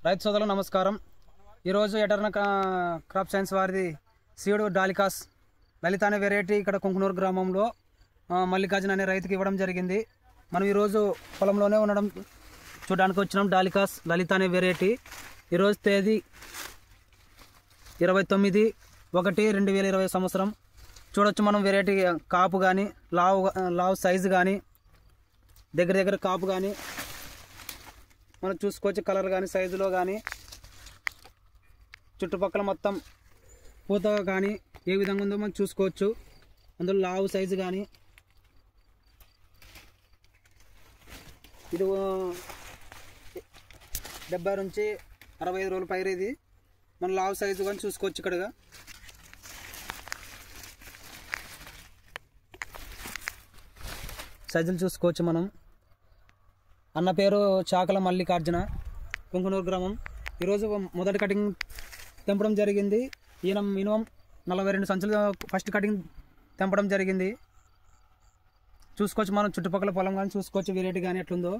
రైతు సోదరులకు నమస్కారం। ఈరోజు ఎటర్న క్రాప్ సైన్స్ వారిది సీడ్ డాలికాస్ లలిత అనే వెరైటీ ఇక్కడ కుంకునూరు గ్రామంలో మల్లికార్జున అనే రైతుకి ఇవ్వడం జరిగింది। మనం ఈరోజు పొలంలోనే ఉండడం చూడడానికి వచ్చినాం। డాలికాస్ లలిత అనే వెరైటీ ఈరోజు తేదీ 29/1/2020 సంవత్సరం। చూడొచ్చు మనం వెరైటీ కాపు కానీ లావు సైజు కానీ దగ్గర కాపు కానీ మనం చూసుకోవచ్చు। కలర్ కానీ సైజులో కానీ చుట్టుపక్కల మొత్తం పూత కానీ ఏ విధంగా ఉందో మనం చూసుకోవచ్చు। అందులో లావు సైజు కానీ ఇది 70 నుంచి 65 రోజుల పైరు ఇది। మన లావు సైజు కానీ చూసుకోవచ్చు। ఇక్కడగా సైజులు చూసుకోవచ్చు మనం। అన్న పేరు చాకల మల్లికార్జున, కుంకునూరు గ్రామం। ఈరోజు మొదటి కటింగ్ తెంపడం జరిగింది। ఈయన మినిమం 42 సంచులు ఫస్ట్ కటింగ్ తెంపడం జరిగింది। చూసుకోవచ్చు మనం చుట్టుపక్కల పొలం కానీ చూసుకోవచ్చు వెరైటీ కానీ ఎట్లుందో।